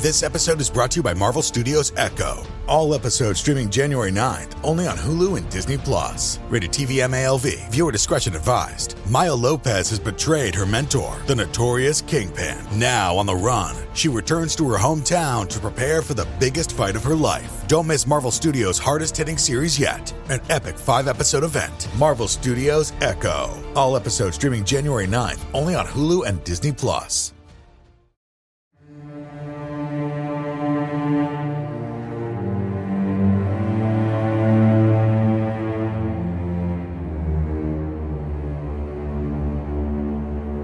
This episode is brought to you by Marvel Studios Echo. All episodes streaming January 9th, only on Hulu and Disney+. Rated TV MALV. Viewer discretion advised. Maya Lopez has betrayed her mentor, the notorious Kingpin. Now on the run, she returns to her hometown to prepare for the biggest fight of her life. Don't miss Marvel Studios' hardest-hitting series yet. An epic 5-episode event. Marvel Studios Echo. All episodes streaming January 9th, only on Hulu and Disney+.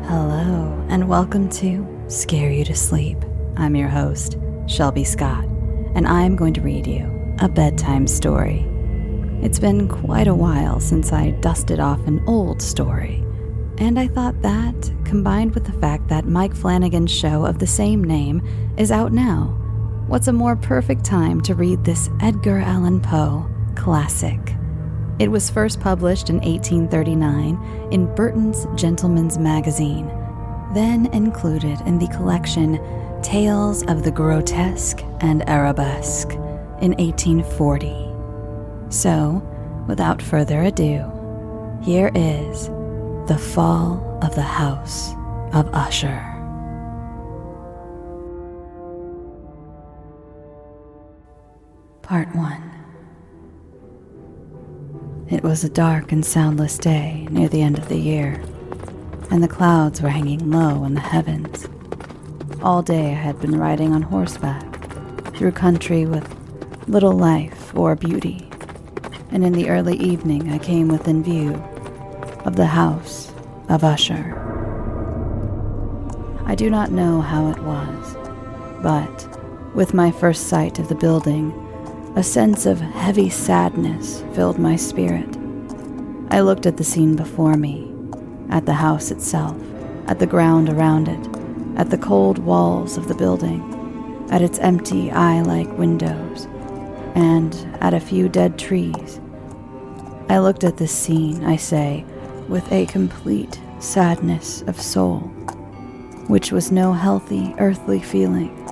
Hello, and welcome to Scare You to Sleep. I'm your host, Shelby Scott, and I'm going to read you a bedtime story. It's been quite a while since I dusted off an old story, and I thought that, combined with the fact that Mike Flanagan's show of the same name is out now, what's a more perfect time to read this Edgar Allan Poe classic? It was first published in 1839 in Burton's Gentleman's Magazine, then included in the collection Tales of the Grotesque and Arabesque in 1840. So, without further ado, here is The Fall of the House of Usher. Part 1. It was a dark and soundless day near the end of the year, and the clouds were hanging low in the heavens. All day I had been riding on horseback through country with little life or beauty, and in the early evening I came within view of the house of Usher. I do not know how it was, but with my first sight of the building, a sense of heavy sadness filled my spirit. I looked at the scene before me, at the house itself, at the ground around it, at the cold walls of the building, at its empty eye-like windows, and at a few dead trees. I looked at this scene, I say, with a complete sadness of soul, which was no healthy earthly feeling.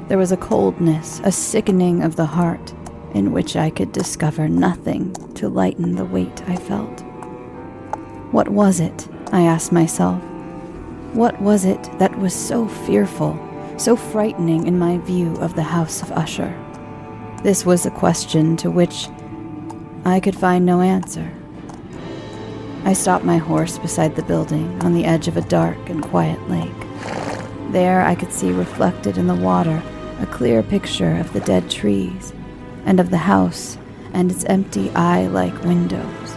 There was a coldness, a sickening of the heart, in which I could discover nothing to lighten the weight I felt. What was it, I asked myself? What was it that was so fearful, so frightening in my view of the house of Usher? This was a question to which I could find no answer. I stopped my horse beside the building on the edge of a dark and quiet lake. There I could see reflected in the water a clear picture of the dead trees and of the house and its empty eye-like windows.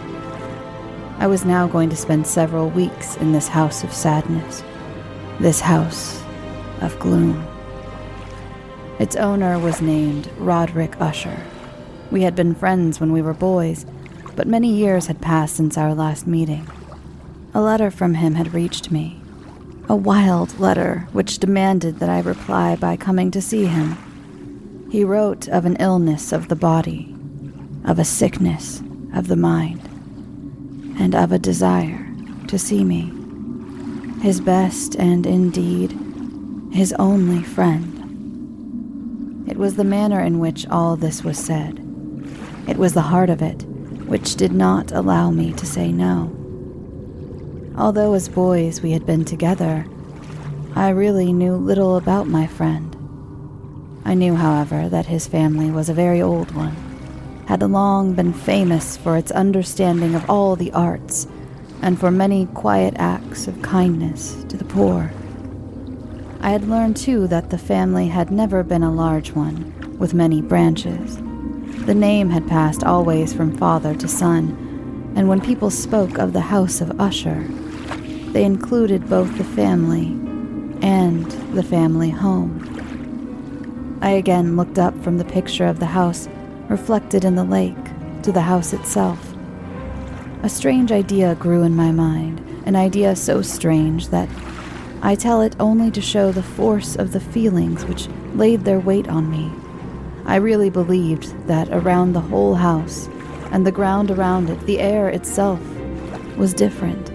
I was now going to spend several weeks in this house of sadness, this house of gloom. Its owner was named Roderick Usher. We had been friends when we were boys, but many years had passed since our last meeting. A letter from him had reached me. A wild letter which demanded that I reply by coming to see him. He wrote of an illness of the body, of a sickness of the mind, and of a desire to see me, his best and indeed his only friend. It was the manner in which all this was said. It was the heart of it which did not allow me to say no. Although as boys we had been together, I really knew little about my friend. I knew, however, that his family was a very old one, had long been famous for its understanding of all the arts, and for many quiet acts of kindness to the poor. I had learned, too, that the family had never been a large one, with many branches. The name had passed always from father to son, and when people spoke of the house of Usher, they included both the family and the family home. I again looked up from the picture of the house reflected in the lake to the house itself. A strange idea grew in my mind, an idea so strange that I tell it only to show the force of the feelings which laid their weight on me. I really believed that around the whole house and the ground around it, the air itself was different.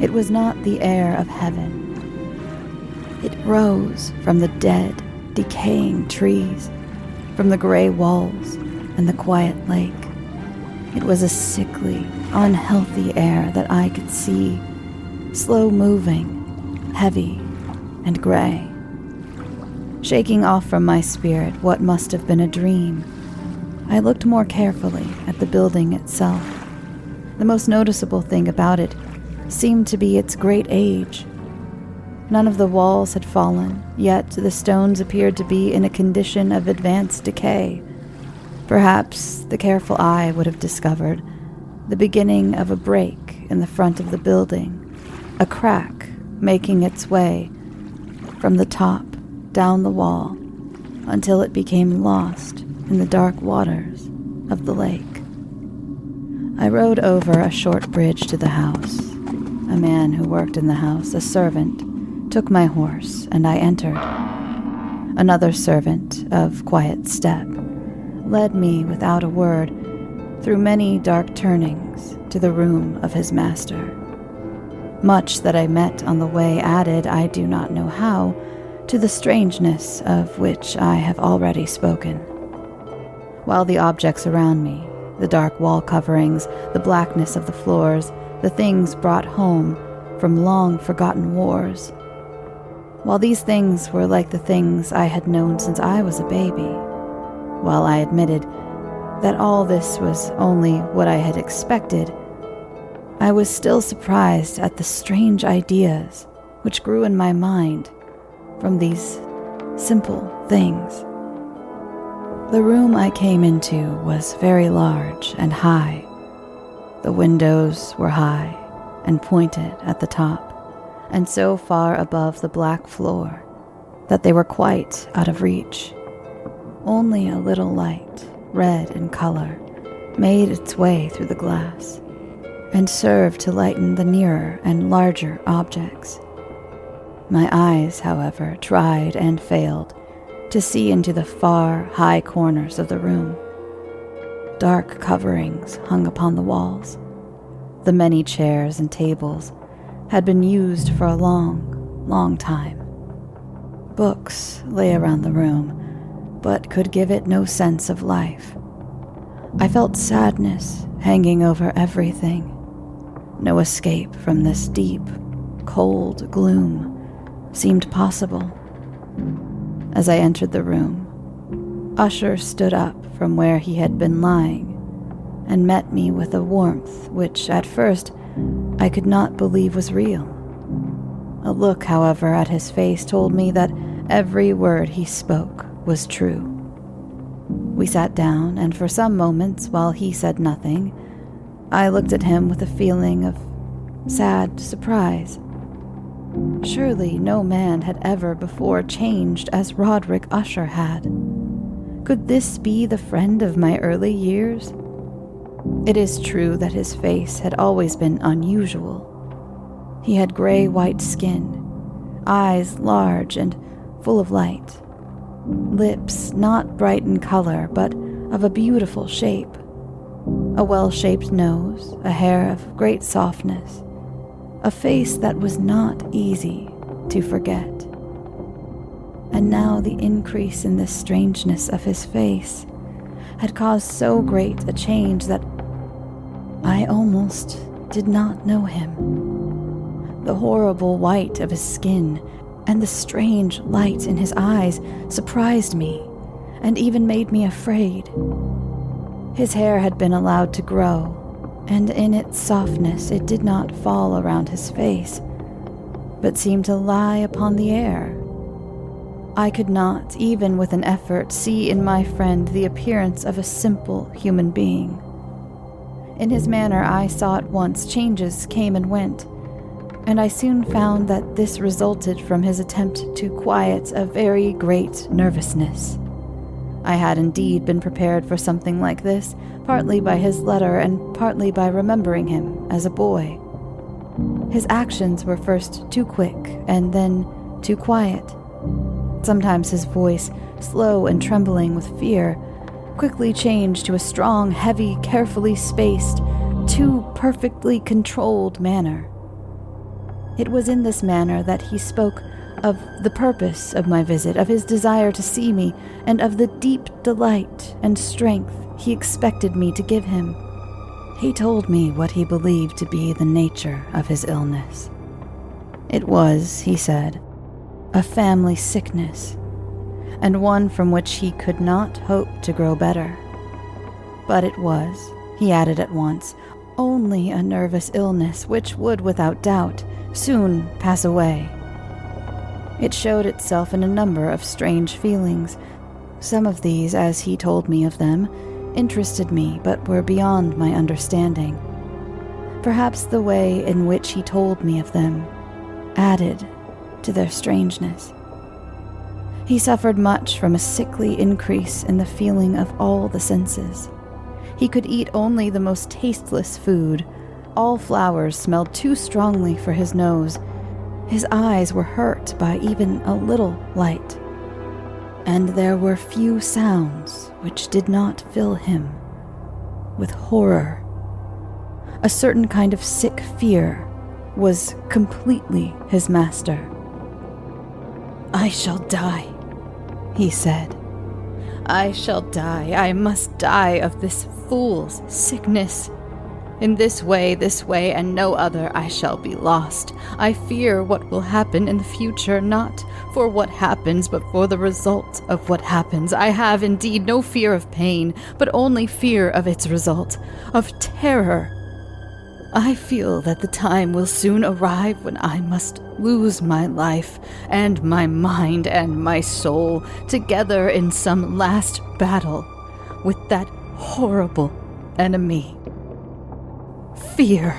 It was not the air of heaven. It rose from the dead decaying trees, from the gray walls and the quiet lake. It was a sickly, unhealthy air that I could see, slow-moving, heavy, and gray. Shaking off from my spirit what must have been a dream, I looked more carefully at the building itself. The most noticeable thing about it seemed to be its great age. None of the walls had fallen, yet the stones appeared to be in a condition of advanced decay. Perhaps the careful eye would have discovered the beginning of a break in the front of the building, a crack making its way from the top down the wall until it became lost in the dark waters of the lake. I rode over a short bridge to the house. A man who worked in the house, a servant, took my horse, and I entered. Another servant of quiet step led me without a word through many dark turnings to the room of his master. Much that I met on the way added, I do not know how, to the strangeness of which I have already spoken. While the objects around me, the dark wall coverings, the blackness of the floors, the things brought home from long-forgotten wars, while these things were like the things I had known since I was a baby, while I admitted that all this was only what I had expected, I was still surprised at the strange ideas which grew in my mind from these simple things. The room I came into was very large and high. The windows were high and pointed at the top, and so far above the black floor that they were quite out of reach. Only a little light, red in color, made its way through the glass and served to lighten the nearer and larger objects. My eyes, however, tried and failed to see into the far, high corners of the room. Dark coverings hung upon the walls. The many chairs and tables had been used for a long, long time. Books lay around the room, but could give it no sense of life. I felt sadness hanging over everything. No escape from this deep, cold gloom seemed possible. As I entered the room, Usher stood up from where he had been lying and met me with a warmth which, at first, I could not believe was real. A look, however, at his face told me that every word he spoke was true. We sat down, and for some moments, while he said nothing, I looked at him with a feeling of sad surprise. Surely no man had ever before changed as Roderick Usher had. Could this be the friend of my early years? It is true that his face had always been unusual. He had gray-white skin, eyes large and full of light, lips not bright in color but of a beautiful shape, a well-shaped nose, a hair of great softness, a face that was not easy to forget. And now the increase in the strangeness of his face had caused so great a change that I almost did not know him. The horrible white of his skin and the strange light in his eyes surprised me and even made me afraid. His hair had been allowed to grow, and in its softness it did not fall around his face, but seemed to lie upon the air. I could not, even with an effort, see in my friend the appearance of a simple human being. In his manner I saw at once changes came and went, and I soon found that this resulted from his attempt to quiet a very great nervousness. I had indeed been prepared for something like this, partly by his letter and partly by remembering him as a boy. His actions were first too quick and then too quiet. Sometimes his voice, slow and trembling with fear, quickly changed to a strong, heavy, carefully spaced, too perfectly controlled manner. It was in this manner that he spoke of the purpose of my visit, of his desire to see me, and of the deep delight and strength he expected me to give him. He told me what he believed to be the nature of his illness. It was, he said, a family sickness, and one from which he could not hope to grow better. But it was, he added at once, only a nervous illness which would, without doubt, soon pass away. It showed itself in a number of strange feelings. Some of these, as he told me of them, interested me but were beyond my understanding. Perhaps the way in which he told me of them added to their strangeness. He suffered much from a sickly increase in the feeling of all the senses. He could eat only the most tasteless food. All flowers smelled too strongly for his nose. His eyes were hurt by even a little light. And there were few sounds which did not fill him with horror. A certain kind of sick fear was completely his master. "I shall die," he said. "I shall die. I must die of this fool's sickness. In this way, and no other, I shall be lost. I fear what will happen in the future, not for what happens, but for the result of what happens. I have indeed no fear of pain, but only fear of its result, of terror. I feel that the time will soon arrive when I must lose my life, and my mind and my soul, together in some last battle with that horrible enemy. Fear."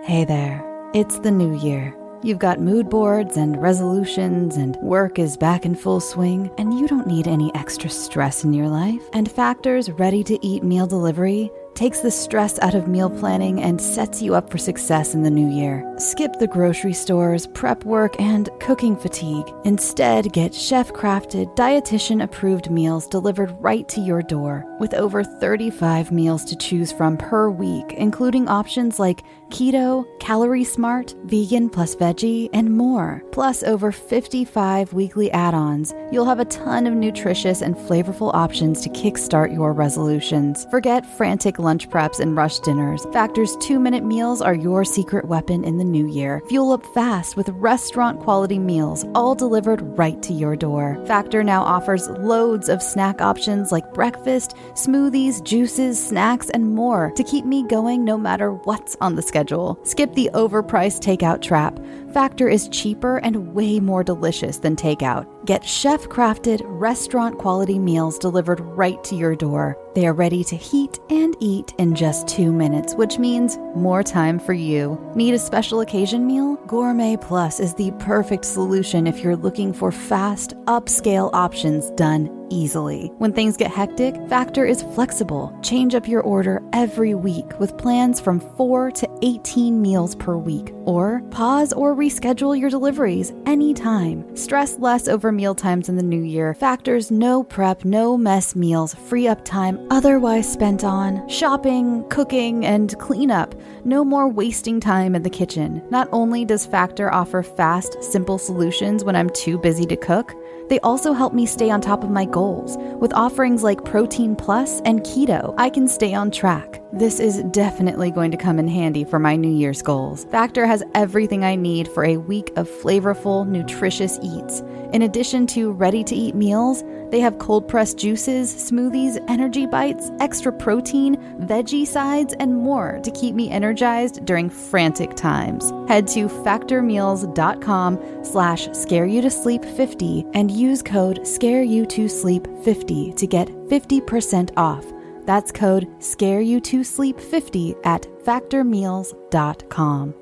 Hey there, it's the new year. You've got mood boards and resolutions, and work is back in full swing, and you don't need any extra stress in your life. And Factor's ready-to-eat meal delivery takes the stress out of meal planning and sets you up for success in the new year. Skip the grocery stores, prep work, and cooking fatigue. Instead, get chef-crafted, dietitian-approved meals delivered right to your door, with over 35 meals to choose from per week, including options like keto, calorie smart, vegan plus veggie, and more. Plus over 55 weekly add-ons. You'll have a ton of nutritious and flavorful options to kickstart your resolutions. Forget frantic lunch preps and rush dinners. Factor's 2-minute meals are your secret weapon in the new year. Fuel up fast with restaurant-quality meals, all delivered right to your door. Factor now offers loads of snack options like breakfast, smoothies, juices, snacks, and more to keep me going no matter what's on the schedule. Skip the overpriced takeout trap. Factor is cheaper and way more delicious than takeout. Get chef-crafted, restaurant-quality meals delivered right to your door. They are ready to heat and eat in just 2 minutes, which means more time for you. Need a special occasion meal? Gourmet Plus is the perfect solution if you're looking for fast, upscale options done easily. When things get hectic, Factor is flexible. Change up your order every week with plans from 4 to 18 meals per week. Or pause or reschedule your deliveries anytime. Stress less over meal times in the new year. Factor's no prep, no mess meals free up time otherwise spent on shopping, cooking, and cleanup. No more wasting time in the kitchen. Not only does Factor offer fast, simple solutions when I'm too busy to cook, they also help me stay on top of my goals. With offerings like Protein Plus and Keto, I can stay on track. This is definitely going to come in handy for my New Year's goals. Factor has everything I need for a week of flavorful, nutritious eats. In addition to ready-to-eat meals, they have cold-pressed juices, smoothies, energy bites, extra protein, veggie sides, and more to keep me energized during frantic times. Head to factormeals.com/scareyoutosleep50 and use code scareyoutosleep50 to get 50% off. That's code scareyoutosleep50 at factormeals.com.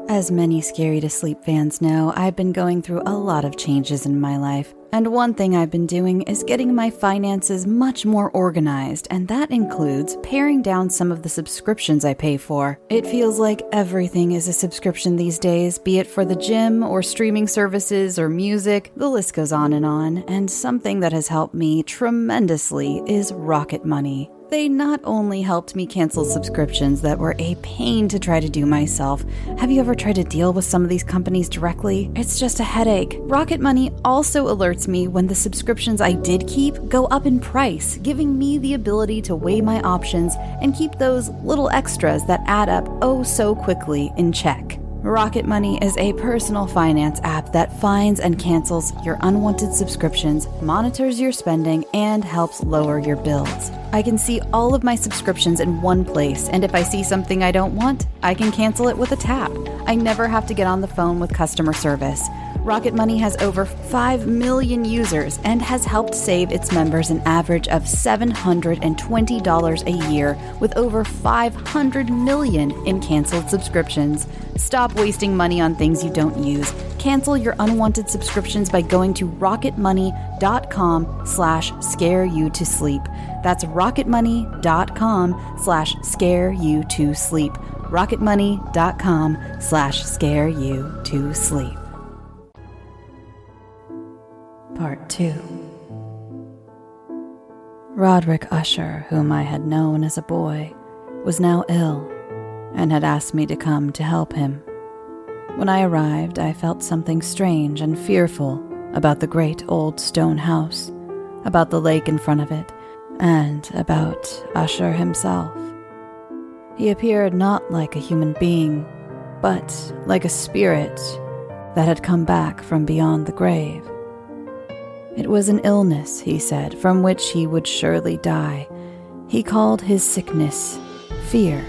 As many Scary to Sleep fans know, I've been going through a lot of changes in my life. And one thing I've been doing is getting my finances much more organized, and that includes paring down some of the subscriptions I pay for. It feels like everything is a subscription these days, be it for the gym or streaming services or music, the list goes on, and something that has helped me tremendously is Rocket Money. They not only helped me cancel subscriptions that were a pain to try to do myself. Have you ever tried to deal with some of these companies directly? It's just a headache. Rocket Money also alerts me when the subscriptions I did keep go up in price, giving me the ability to weigh my options and keep those little extras that add up oh so quickly in check. Rocket Money is a personal finance app that finds and cancels your unwanted subscriptions, monitors your spending, and helps lower your bills. I can see all of my subscriptions in one place, and if I see something I don't want, I can cancel it with a tap. I never have to get on the phone with customer service. Rocket Money has over 5 million users and has helped save its members an average of $720 a year with over 500 million in canceled subscriptions. Stop wasting money on things you don't use. Cancel your unwanted subscriptions by going to rocketmoney.com/scareyoutosleep. That's rocketmoney.com/scareyoutosleep. rocketmoney.com/scareyoutosleep. Part 2. Roderick Usher, whom I had known as a boy, was now ill and had asked me to come to help him. When I arrived, I felt something strange and fearful about the great old stone house, about the lake in front of it, and about Usher himself. He appeared not like a human being, but like a spirit that had come back from beyond the grave. It was an illness, he said, from which he would surely die. He called his sickness fear.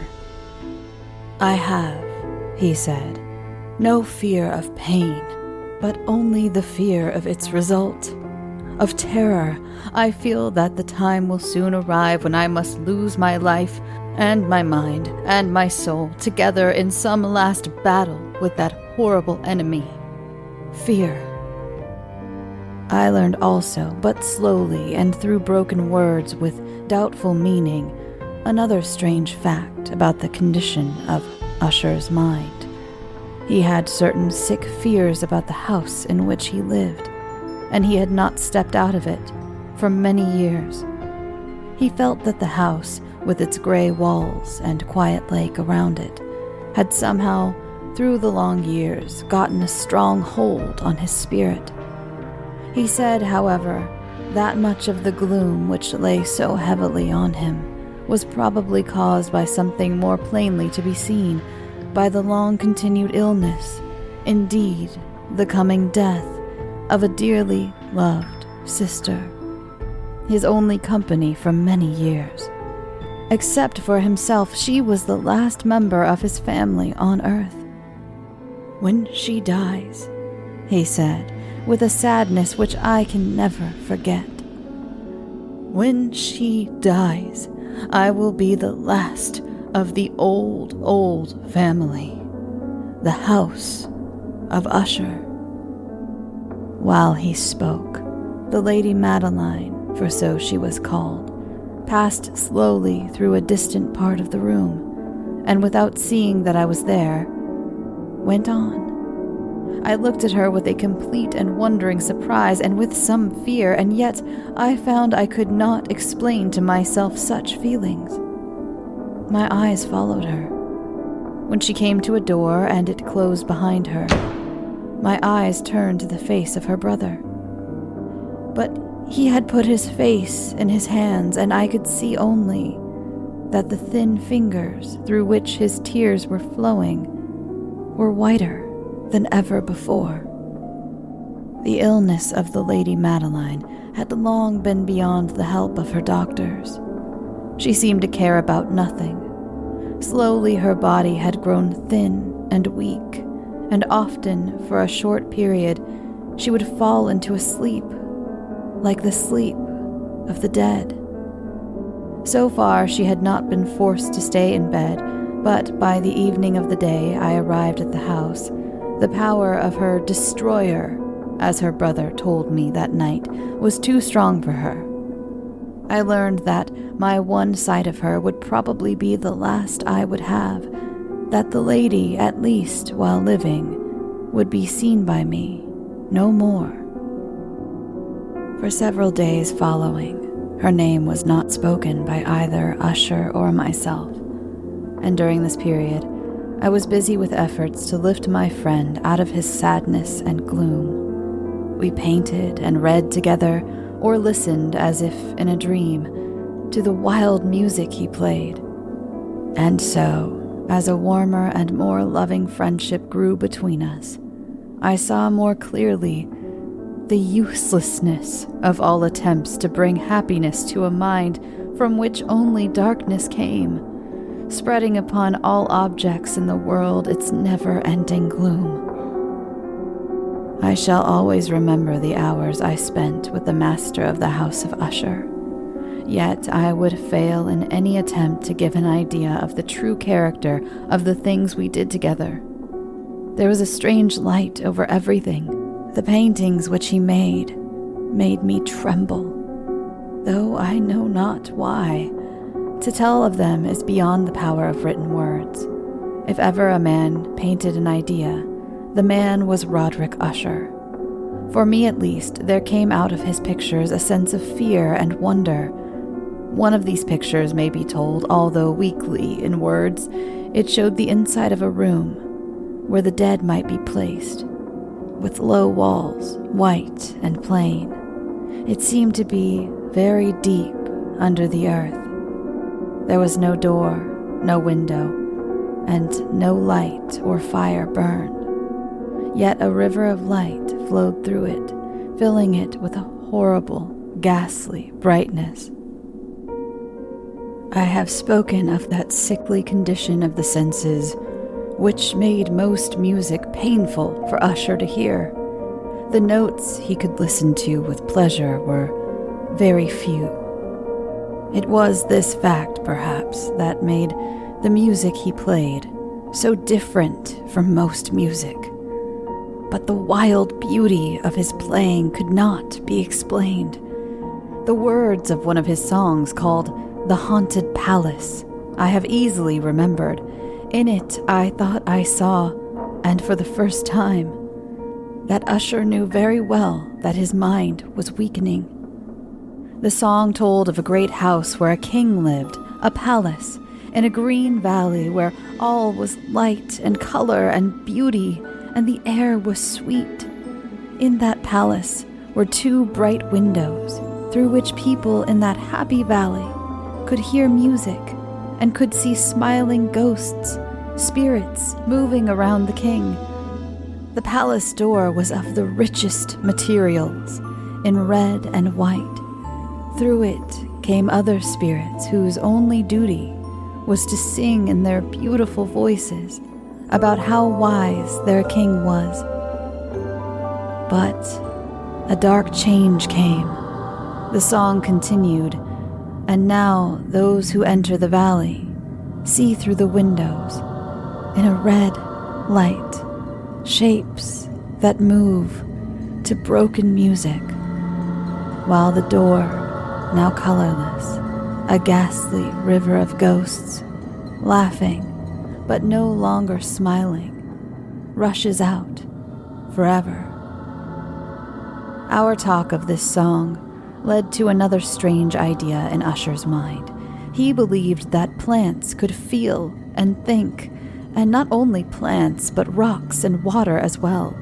I have, he said, no fear of pain, but only the fear of its result, of terror. I feel that the time will soon arrive when I must lose my life and my mind and my soul together in some last battle with that horrible enemy, fear. I learned also, but slowly and through broken words with doubtful meaning, another strange fact about the condition of Usher's mind. He had certain sick fears about the house in which he lived, and he had not stepped out of it for many years. He felt that the house, with its gray walls and quiet lake around it, had somehow, through the long years, gotten a strong hold on his spirit. He said, however, that much of the gloom which lay so heavily on him was probably caused by something more plainly to be seen, by the long-continued illness, indeed, the coming death of a dearly loved sister, his only company for many years. Except for himself, she was the last member of his family on earth. When she dies, he said, with a sadness which I can never forget, when she dies, I will be the last of the old family, the house of Usher. While he spoke, the Lady Madeline, for so she was called, passed slowly through a distant part of the room, and without seeing that I was there, went on. I looked at her with a complete and wondering surprise and with some fear, and yet I found I could not explain to myself such feelings. My eyes followed her. When she came to a door and it closed behind her, my eyes turned to the face of her brother. But he had put his face in his hands, and I could see only that the thin fingers through which his tears were flowing were whiter than ever before. The illness of the Lady Madeline had long been beyond the help of her doctors. She seemed to care about nothing. Slowly her body had grown thin and weak, and often, for a short period, she would fall into a sleep, like the sleep of the dead. So far, she had not been forced to stay in bed, but by the evening of the day I arrived at the house, the power of her destroyer, as her brother told me that night, was too strong for her. I learned that my one sight of her would probably be the last I would have, that the lady, at least while living, would be seen by me no more. For several days following, Her name was not spoken by either Usher or myself, and during this period, I was busy with efforts to lift my friend out of his sadness and gloom. We painted and read together, or listened as if in a dream, to the wild music he played. And so, as a warmer and more loving friendship grew between us, I saw more clearly the uselessness of all attempts to bring happiness to a mind from which only darkness came, spreading upon all objects in the world its never-ending gloom. I shall always remember the hours I spent with the master of the House of Usher, yet I would fail in any attempt to give an idea of the true character of the things we did together. There was a strange light over everything. The paintings which he made me tremble, though I know not why. To tell of them is beyond the power of written words. If ever a man painted an idea, the man was Roderick Usher. For me at least, there came out of his pictures a sense of fear and wonder. One of these pictures may be told, although weakly in words. It showed the inside of a room where the dead might be placed, with low walls, white and plain. It seemed to be very deep under the earth. There was no door, no window, and no light or fire burned. Yet a river of light flowed through it, filling it with a horrible, ghastly brightness. I have spoken of that sickly condition of the senses, which made most music painful for Usher to hear. The notes he could listen to with pleasure were very few. It was this fact, perhaps, that made the music he played so different from most music. But the wild beauty of his playing could not be explained. The words of one of his songs, called "The Haunted Palace," I have easily remembered. In it, I thought I saw, and for the first time, that Usher knew very well that his mind was weakening. The song told of a great house where a king lived, a palace, in a green valley where all was light and color and beauty, and the air was sweet. In that palace were 2 bright windows, through which people in that happy valley could hear music and could see smiling ghosts, spirits moving around the king. The palace door was of the richest materials, in red and white. Through it came other spirits whose only duty was to sing in their beautiful voices about how wise their king was. But a dark change came. The song continued, and now those who enter the valley see through the windows, in a red light, shapes that move to broken music, while the door, now colorless, a ghastly river of ghosts, laughing but no longer smiling, rushes out forever. Our talk of this song led to another strange idea in Usher's mind. He believed that plants could feel and think, and not only plants, but rocks and water as well.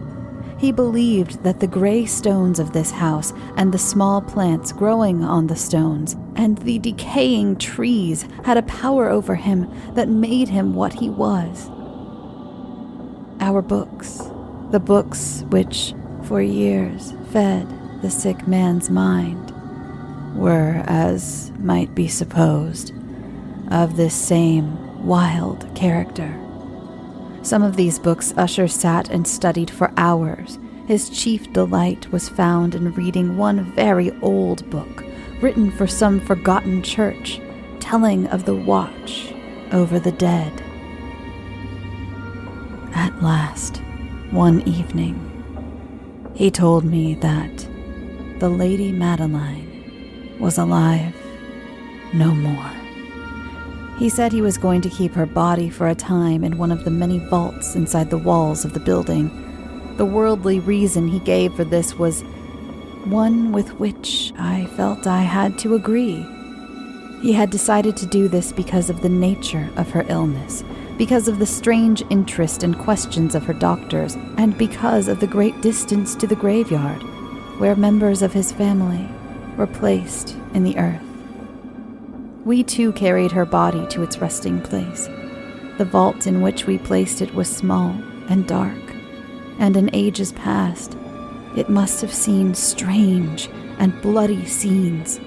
He believed that the gray stones of this house and the small plants growing on the stones and the decaying trees had a power over him that made him what he was. Our books, the books which for years fed the sick man's mind, were, as might be supposed, of this same wild character. Some of these books Usher sat and studied for hours. His chief delight was found in reading one very old book, written for some forgotten church, telling of the watch over the dead. At last, one evening, he told me that the Lady Madeline was alive no more. He said he was going to keep her body for a time in one of the many vaults inside the walls of the building. The worldly reason he gave for this was one with which I felt I had to agree. He had decided to do this because of the nature of her illness, because of the strange interest and questions of her doctors, and because of the great distance to the graveyard, where members of his family were placed in the earth. We too carried her body to its resting place. The vault in which we placed it was small and dark, and in ages past, it must have seen strange and bloody scenes.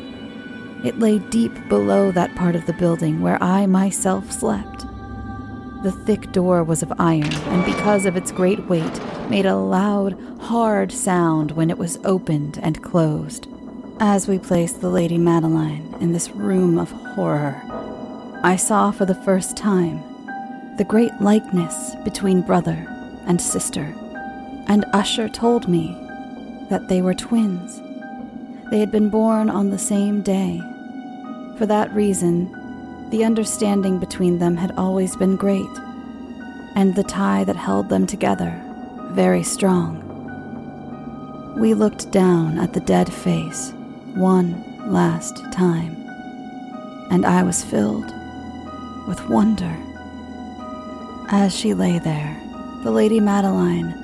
It lay deep below that part of the building where I myself slept. The thick door was of iron, and because of its great weight, made a loud, hard sound when it was opened and closed. As we placed the Lady Madeline in this room of horror, I saw for the first time the great likeness between brother and sister, and Usher told me that they were twins. They had been born on the same day. For that reason, the understanding between them had always been great, and the tie that held them together very strong. We looked down at the dead face one last time, and I was filled with wonder. As she lay there, the Lady Madeline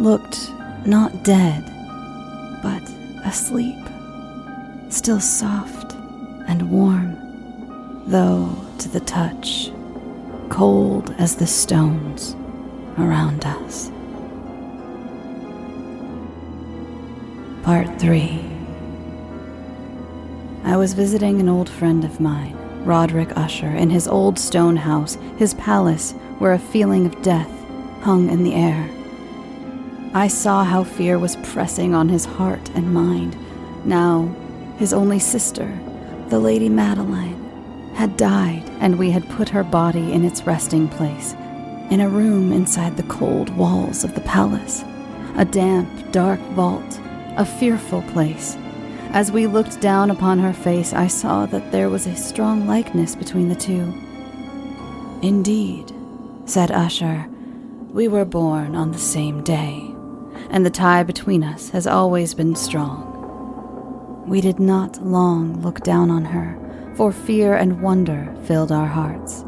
looked not dead, but asleep, still soft and warm, though to the touch, cold as the stones around us. Part 3. I was visiting an old friend of mine, Roderick Usher, in his old stone house, his palace, where a feeling of death hung in the air. I saw how fear was pressing on his heart and mind. Now, his only sister, the Lady Madeline, had died, and we had put her body in its resting place, in a room inside the cold walls of the palace, a damp, dark vault, a fearful place. As we looked down upon her face, I saw that there was a strong likeness between the two. "Indeed," said Usher, "we were born on the same day, and the tie between us has always been strong." We did not long look down on her, for fear and wonder filled our hearts.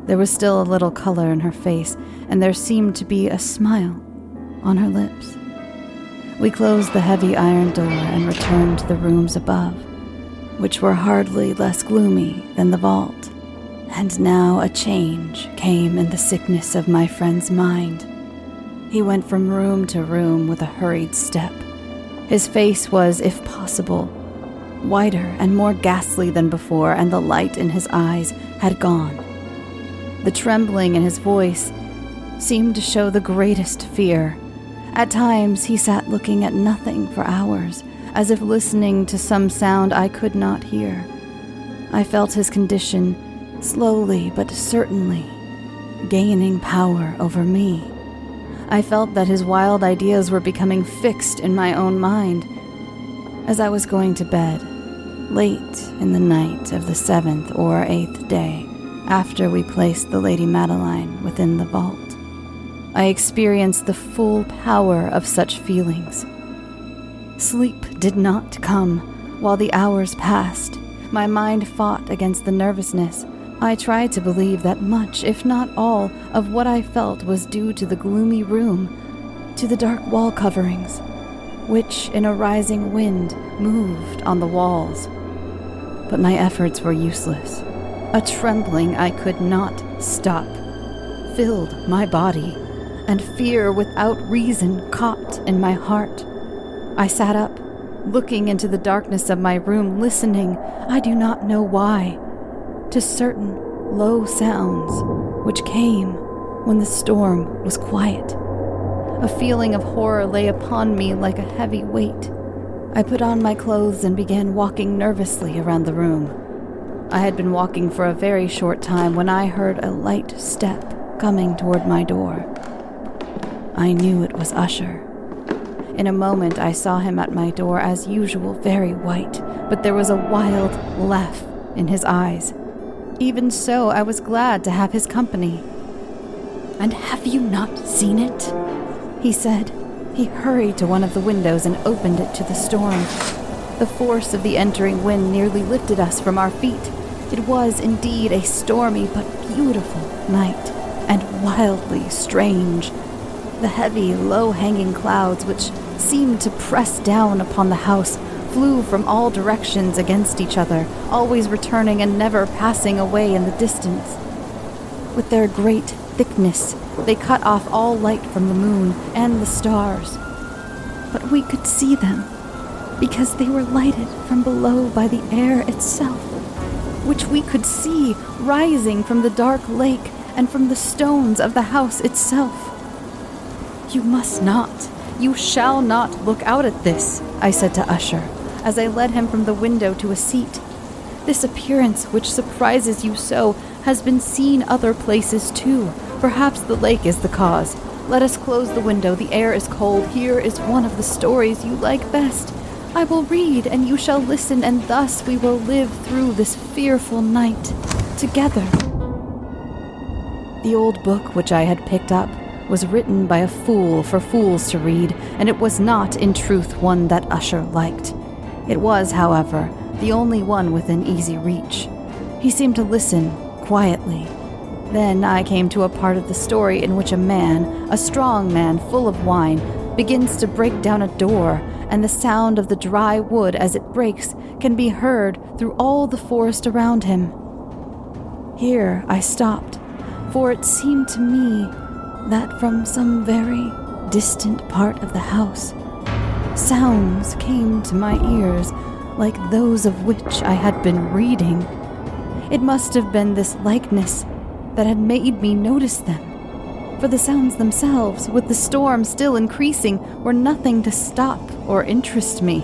There was still a little color in her face, and there seemed to be a smile on her lips. We closed the heavy iron door and returned to the rooms above, which were hardly less gloomy than the vault. And now a change came in the sickness of my friend's mind. He went from room to room with a hurried step. His face was, if possible, whiter and more ghastly than before, and the light in his eyes had gone. The trembling in his voice seemed to show the greatest fear. At times he sat looking at nothing for hours, as if listening to some sound I could not hear. I felt his condition slowly but certainly gaining power over me. I felt that his wild ideas were becoming fixed in my own mind. As I was going to bed, late in the night of the 7th or 8th day, after we placed the Lady Madeline within the vault, I experienced the full power of such feelings. Sleep did not come while the hours passed. My mind fought against the nervousness. I tried to believe that much, if not all, of what I felt was due to the gloomy room, to the dark wall coverings, which in a rising wind moved on the walls. But my efforts were useless. A trembling I could not stop filled my body, and fear without reason caught in my heart. I sat up, looking into the darkness of my room, listening, I do not know why, to certain low sounds which came when the storm was quiet. A feeling of horror lay upon me like a heavy weight. I put on my clothes and began walking nervously around the room. I had been walking for a very short time when I heard a light step coming toward my door. I knew it was Usher. In a moment I saw him at my door, as usual, very white, but there was a wild laugh in his eyes. Even so, I was glad to have his company. "And have you not seen it?" he said. He hurried to one of the windows and opened it to the storm. The force of the entering wind nearly lifted us from our feet. It was indeed a stormy but beautiful night, and wildly strange. The heavy, low-hanging clouds, which seemed to press down upon the house, flew from all directions against each other, always returning and never passing away in the distance. With their great thickness, they cut off all light from the moon and the stars. But we could see them, because they were lighted from below by the air itself, which we could see rising from the dark lake and from the stones of the house itself. "You must not, you shall not look out at this," I said to Usher, as I led him from the window to a seat. "This appearance which surprises you so has been seen other places too. Perhaps the lake is the cause. Let us close the window, the air is cold. Here is one of the stories you like best. I will read, and you shall listen, and thus we will live through this fearful night together." The old book which I had picked up was written by a fool for fools to read, and it was not, in truth, one that Usher liked. It was, however, the only one within easy reach. He seemed to listen quietly. Then I came to a part of the story in which a man, a strong man full of wine, begins to break down a door, and the sound of the dry wood as it breaks can be heard through all the forest around him. Here I stopped, for it seemed to me that from some very distant part of the house, sounds came to my ears like those of which I had been reading. It must have been this likeness that had made me notice them, for the sounds themselves, with the storm still increasing, were nothing to stop or interest me.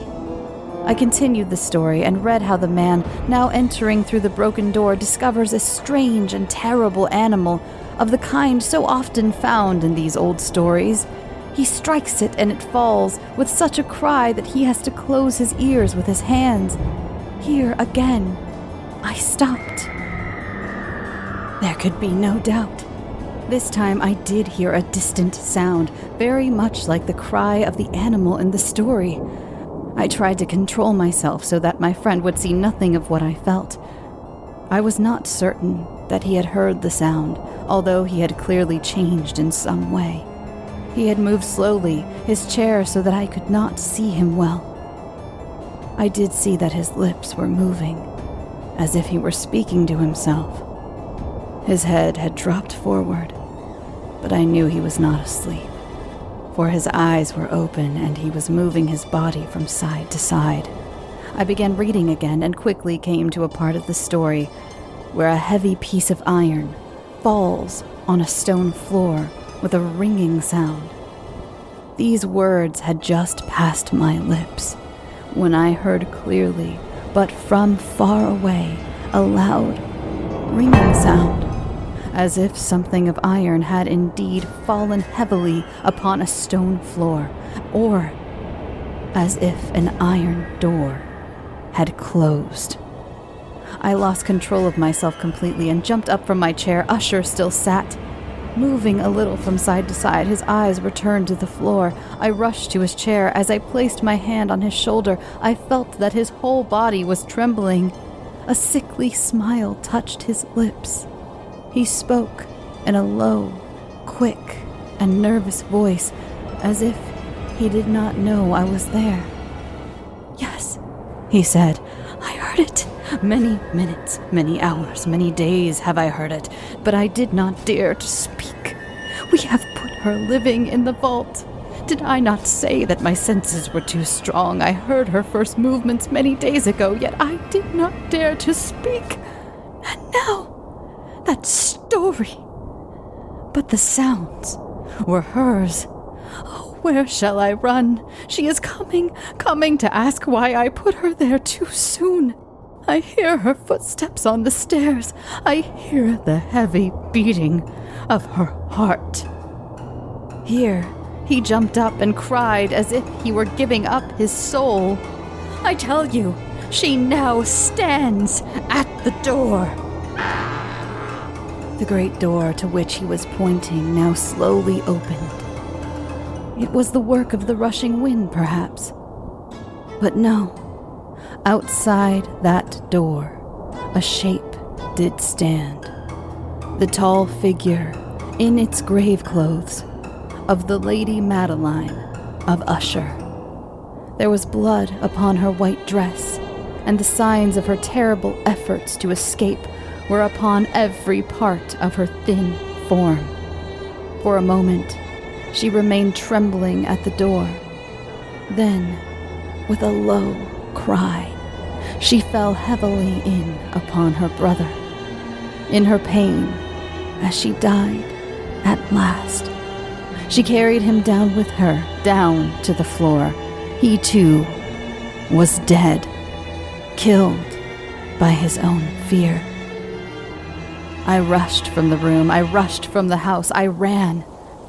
I continued the story and read how the man, now entering through the broken door, discovers a strange and terrible animal of the kind so often found in these old stories. He strikes it and it falls with such a cry that he has to close his ears with his hands. Here again, I stopped. There could be no doubt. This time I did hear a distant sound, very much like the cry of the animal in the story. I tried to control myself so that my friend would see nothing of what I felt. I was not certain that he had heard the sound, although he had clearly changed in some way. He had moved slowly, his chair so that I could not see him well. I did see that his lips were moving, as if he were speaking to himself. His head had dropped forward, but I knew he was not asleep, for his eyes were open and he was moving his body from side to side. I began reading again and quickly came to a part of the story where a heavy piece of iron falls on a stone floor with a ringing sound. These words had just passed my lips when I heard clearly, but from far away, a loud ringing sound, as if something of iron had indeed fallen heavily upon a stone floor, or as if an iron door had closed. I lost control of myself completely and jumped up from my chair. Usher still sat, moving a little from side to side. His eyes were turned to the floor. I rushed to his chair. As I placed my hand on his shoulder, I felt that his whole body was trembling. A sickly smile touched his lips. He spoke in a low, quick, and nervous voice, as if he did not know I was there. "Yes," he said, "I heard it. Many minutes, many hours, many days have I heard it, but I did not dare to speak. We have put her living in the vault. Did I not say that my senses were too strong? I heard her first movements many days ago, yet I did not dare to speak. And now, that story. But the sounds were hers. Oh, where shall I run? She is coming to ask why I put her there too soon. I hear her footsteps on the stairs. I hear the heavy beating of her heart." Here, he jumped up and cried as if he were giving up his soul. "I tell you, she now stands at the door." The great door to which he was pointing now slowly opened. it was the work of the rushing wind, perhaps. But no. Outside that door, a shape did stand. The tall figure, in its grave clothes, of the Lady Madeline of Usher. There was blood upon her white dress, and the signs of her terrible efforts to escape were upon every part of her thin form. For a moment, she remained trembling at the door. Then, with a low cry, she fell heavily in upon her brother. In her pain, as she died at last, she carried him down with her, down to the floor. He too was dead, killed by his own fear. I rushed from the room, I rushed from the house, I ran.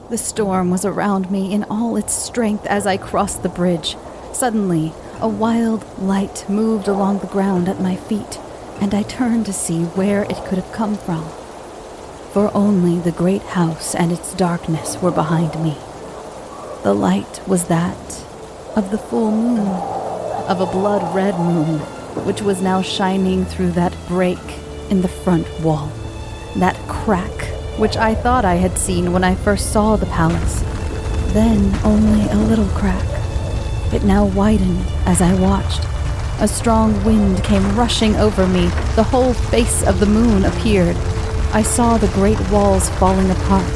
The storm was around me in all its strength as I crossed the bridge. Suddenly, a wild light moved along the ground at my feet, and I turned to see where it could have come from. For only the great house and its darkness were behind me. The light was that of the full moon, of a blood-red moon, which was now shining through that break in the front wall, that crack which I thought I had seen when I first saw the palace. Then only a little crack. It now widened as I watched. A strong wind came rushing over me. The whole face of the moon appeared. I saw the great walls falling apart.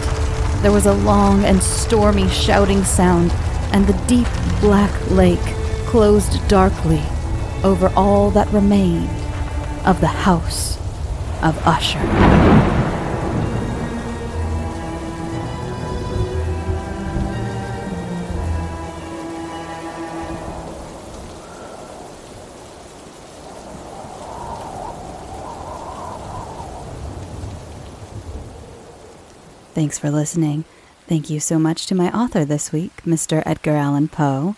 There was a long and stormy shouting sound, and the deep black lake closed darkly over all that remained of the house of Usher. Thanks for listening. Thank you so much to my author this week, Mr. Edgar Allan Poe.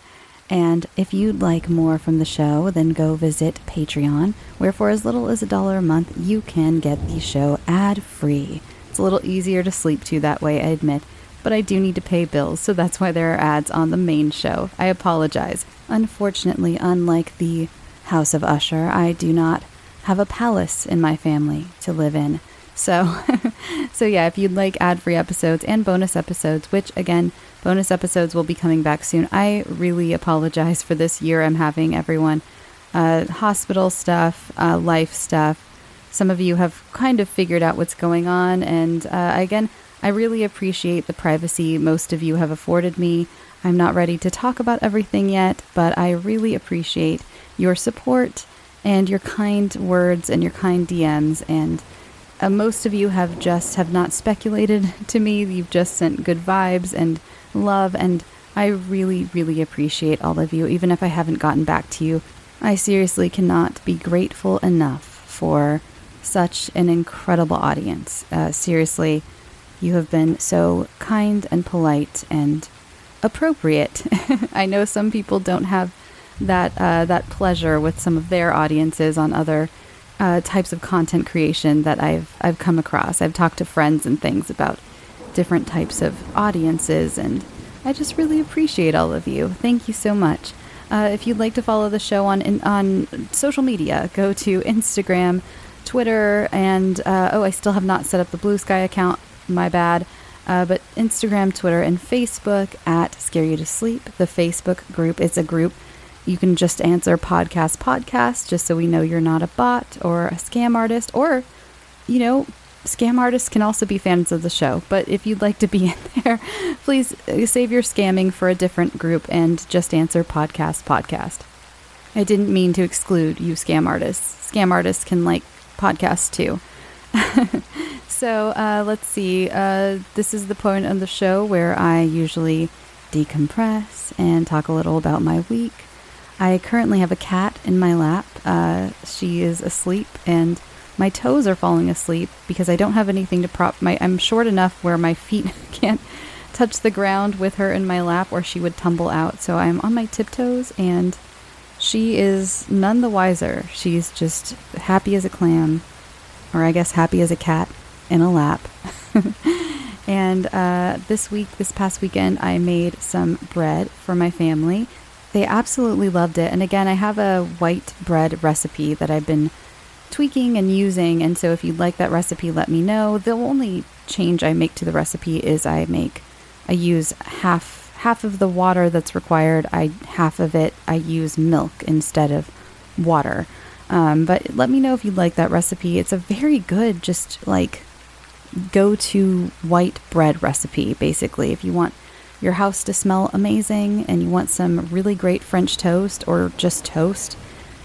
And if you'd like more from the show, then go visit Patreon, where for as little as $1 a month, you can get the show ad-free. It's a little easier to sleep to that way, I admit, but I do need to pay bills, so that's why there are ads on the main show. I apologize. Unfortunately, unlike the House of Usher, I do not have a palace in my family to live in. So yeah, if you'd like ad-free episodes and bonus episodes, which again, bonus episodes will be coming back soon. I really apologize for this year I'm having, everyone. Hospital stuff, life stuff. Some of you have kind of figured out what's going on. And again, I really appreciate the privacy most of you have afforded me. I'm not ready to talk about everything yet, but I really appreciate your support and your kind words and your kind DMs. And most of you have not speculated to me. You've just sent good vibes and love, and I really, really appreciate all of you. Even if I haven't gotten back to you, I seriously cannot be grateful enough for such an incredible audience. Seriously, you have been so kind and polite and appropriate. I know some people don't have that pleasure with some of their audiences on other types of content creation that I've come across. I've talked to friends and things about different types of audiences, and I just really appreciate all of you. Thank you so much. If you'd like to follow the show on social media, go to Instagram, Twitter, and I still have not set up the Blue Sky account, my bad. But Instagram, Twitter, and Facebook at Scare You to Sleep. The Facebook group is a group. You can just answer podcast, just so we know you're not a bot or a scam artist, or, scam artists can also be fans of the show. But if you'd like to be in there, please save your scamming for a different group and just answer podcast. I didn't mean to exclude you scam artists. Scam artists can like podcasts too. So let's see. This is the point of the show where I usually decompress and talk a little about my week. I currently have a cat in my lap. She is asleep, and my toes are falling asleep because I don't have anything to prop I'm short enough where my feet can't touch the ground with her in my lap, or she would tumble out. So I'm on my tiptoes, and she is none the wiser. She's just happy as a clam, or I guess happy as a cat in a lap. And this past weekend, I made some bread for my family. They absolutely loved it. And again, I have a white bread recipe that I've been tweaking and using. And so if you'd like that recipe, let me know. The only change I make to the recipe is I use half of the water that's required. Half of it, I use milk instead of water. But let me know if you'd like that recipe. It's a very good, just like go-to white bread recipe, basically. If you want your house to smell amazing and you want some really great French toast or just toast,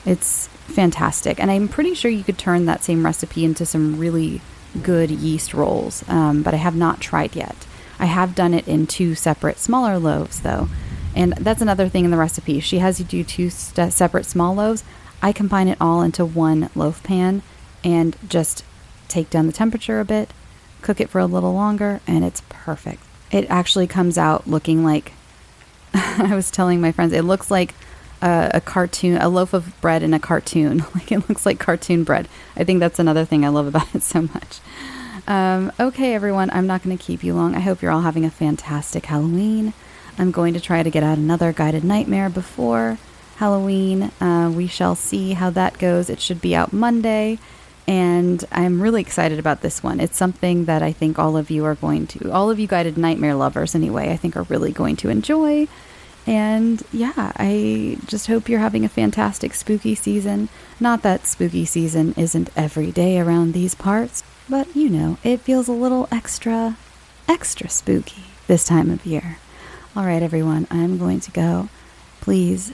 it's fantastic. And I'm pretty sure you could turn that same recipe into some really good yeast rolls, but I have not tried yet. I have done it in 2 separate smaller loaves though, and that's another thing in the recipe. She has you do 2 separate small loaves. I combine it all into 1 loaf pan and just take down the temperature a bit, cook it for a little longer, and it's perfect. It actually comes out looking like, I was telling my friends, it looks like a cartoon, a loaf of bread in a cartoon. Like it looks like cartoon bread. I think that's another thing I love about it so much. Okay, everyone, I'm not going to keep you long. I hope you're all having a fantastic Halloween. I'm going to try to get out another guided nightmare before Halloween. We shall see how that goes. It should be out Monday. And I'm really excited about this one. It's something that I think all of you guided nightmare lovers anyway, I think are really going to enjoy. And yeah, I just hope you're having a fantastic spooky season. Not that spooky season isn't every day around these parts, but it feels a little extra spooky this time of year. All right, everyone, I'm going to go. Please,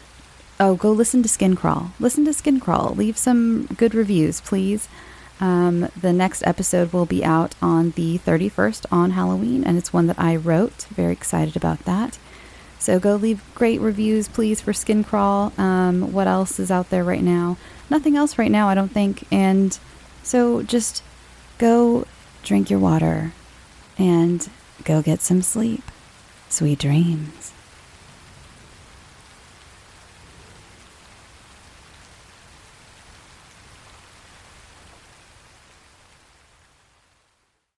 go listen to Skin Crawl. Listen to Skin Crawl. Leave some good reviews, please. The next episode will be out on the 31st on Halloween, and it's one that I wrote. Very excited about that. So go leave great reviews, please, for Skin Crawl. What else is out there right now? Nothing else right now, I don't think. And so just go drink your water and go get some sleep. Sweet dreams.